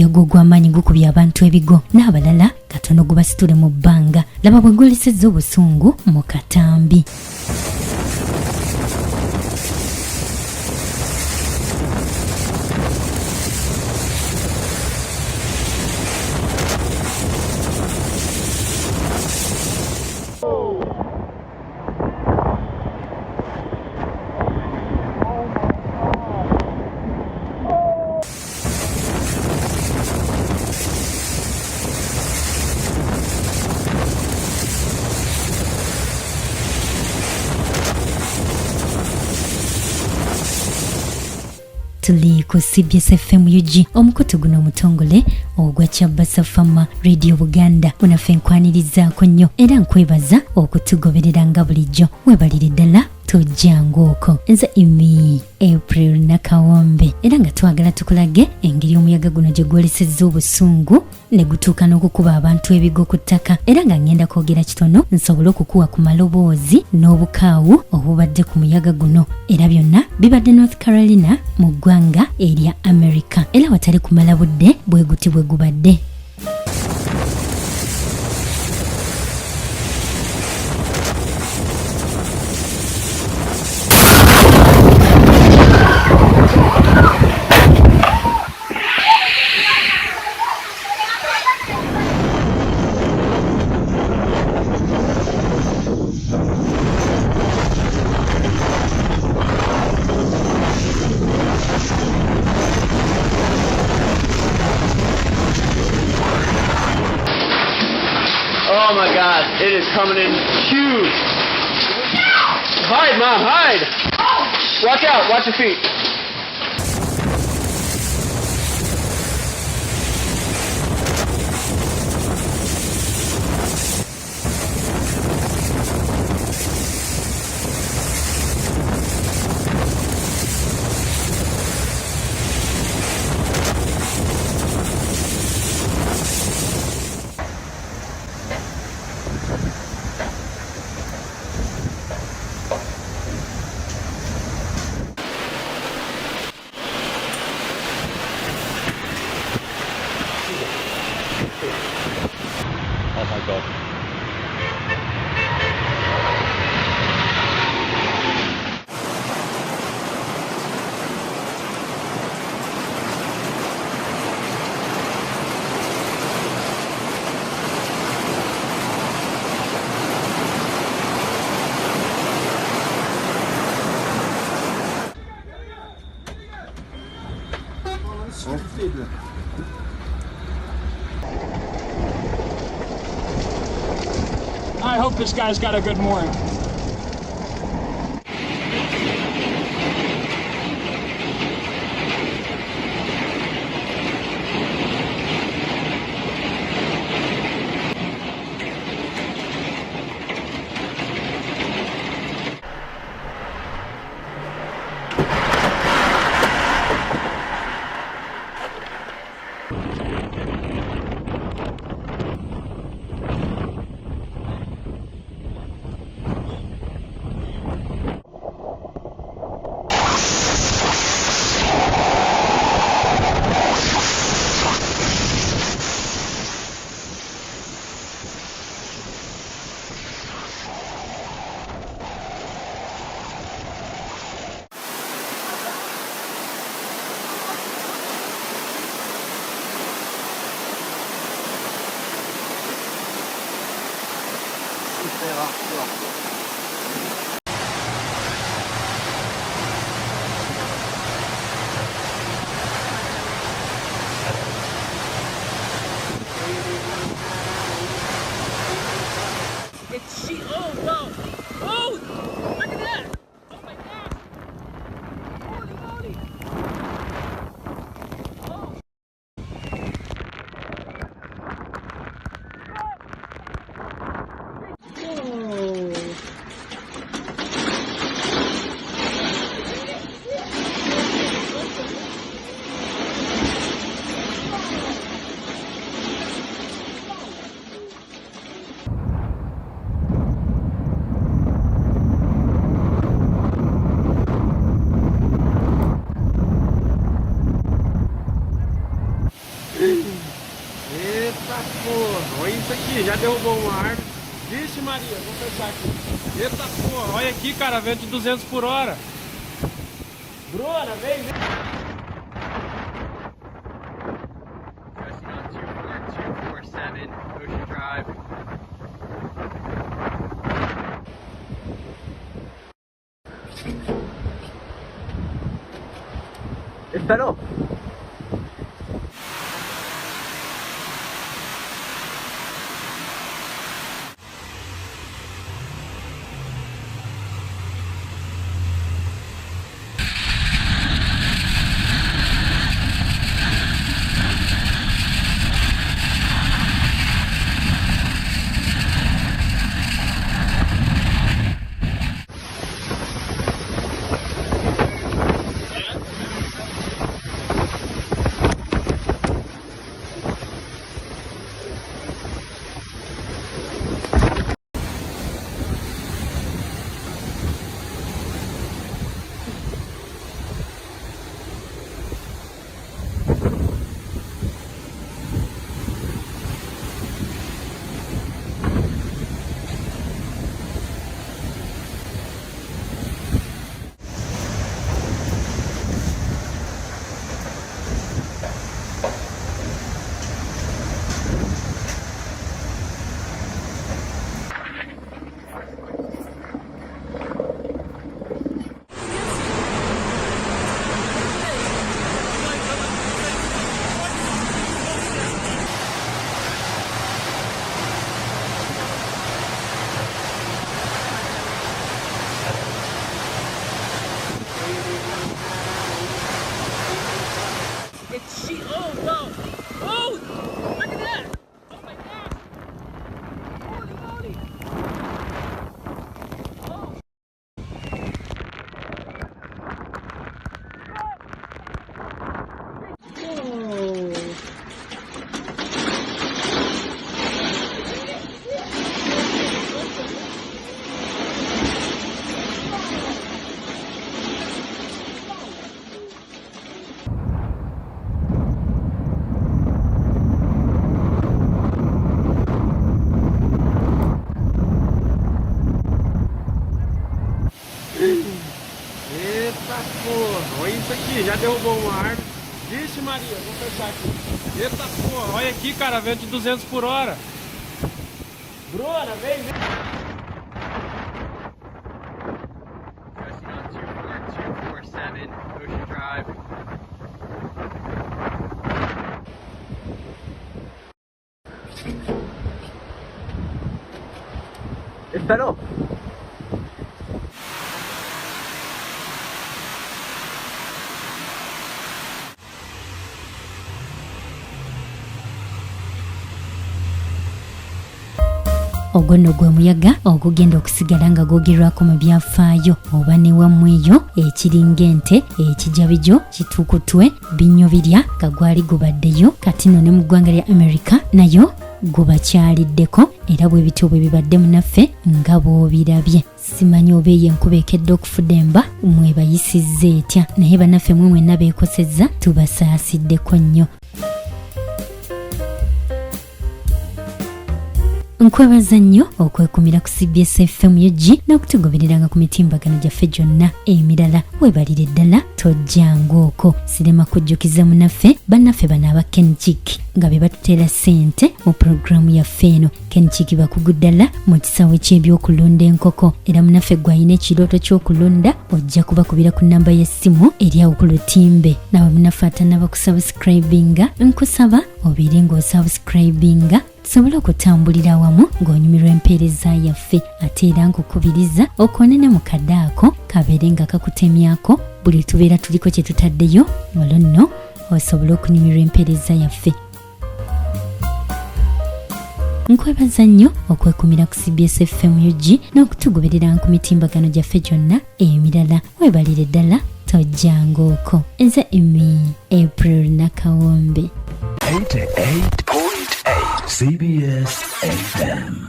Yogo gw'amaanyi gukubye abantu ebigo n'abalala katono gubasitule mu bbanga laba bwe gwolesezza obusungu mu katambi. Tuli ku CBS FM UG omukutu guno omutongole ogwa Kyabasa Farmer Radio Buganda unaffe nkwanirizaako nnyo era nkwebaza okutugoberera nga bulijjo webalire ddala tojjangooko nze imi April Nakawombe era nga twagala tukulage engeri omuyaga guno gye gwolesezza obusungu ne gutuuka n'okukuba abantu ebigo ku ttaka era nga ngenda kwogera kitono nsobole okukuwa ku maloboozi n'obukaawu obubadde ku muyaga guno era byonna bibadde North Carolina mu ggwanga erya America era watali kumala budde bwe guti bwe gubadde. Oh my God, it is coming in huge. Hide, Mom, hide. Watch out, watch your feet. Oh my God. I hope this guy's got a good mooring. Oh no! Oh! Look at that! Oh my God! Holy moly! Oh! Eita porra, olha isso aqui, já derrubou uma árvore. Vixe Maria, vou fechar aqui. Eita porra, olha aqui, cara, vento de 200 por hora. Bruna, vem. Pressing on 24247 Ocean Drive. Esperou. Oh no! Oh! Look at that! Oh my god! Holy moly! Oh! Eita porra, olha isso aqui, já derrubou uma árvore. Vixe Maria, vou fechar aqui. Eita porra, olha aqui, cara, vento de 200 por hora. Bruna, vem. Pressing on 24247 Ocean Drive. Esperou. ogwo nno gwe muyaga ogugenda okusigala nga gwogerwako mu byafaayo oba ne wammweyo ekiringa ente ekijabijo kitukutwe binyo birya nga gwali gubaddeyo kati nno ne mu ggwanga lya America nayo gubakyaliddeko era bwe bityo bwe bibadde munaffe nga bw'obirabye simanyi oba eyo enkuba ekedde okufudemba mwebayisizza etya naye bannaffe mwe mwenna beekosezza tubasaasideko nnyo. Nkwebaza nnyo okwekumira ku CBS FM UG n'okutugobereranga ku mitimbagano gyaffe gyonna emirala weebalire ddala tojjangaoko sirema kujjukiza munaffe bannaffe bano aba Kenchik nga be batuteera ssente mu pulogulaamu yaffe eno. Kenchik bakugu ddala mu kisaawe ky'ebyokulunda enkoko era munaffe gw'alina ekirooto ky'okulunda ojja kubakubira ku nnamba y'essimu eri awo ku lutimbe nawe munaffe atannaba kusubscribinga nkusaba obeere ng'osubscribinga tusobole okutambulira wamu ng'onyumirwa empeereza yaffe ate era nkukubiriza okwonene mu kadde ako kabeere nga kakutemyako buli tubeera tuliko kye tutaddeyo olwo nno osobole okunyumirwa empeereza yaffe. Nkwebaza nnyo okwekumira ku CBS FM UG n'okutugoberera ku mitimbagano gyaffe gyonna emirala weebalire ddala tojjangaoko. Nze Emi April Nakawombe 88.8 CBS FM.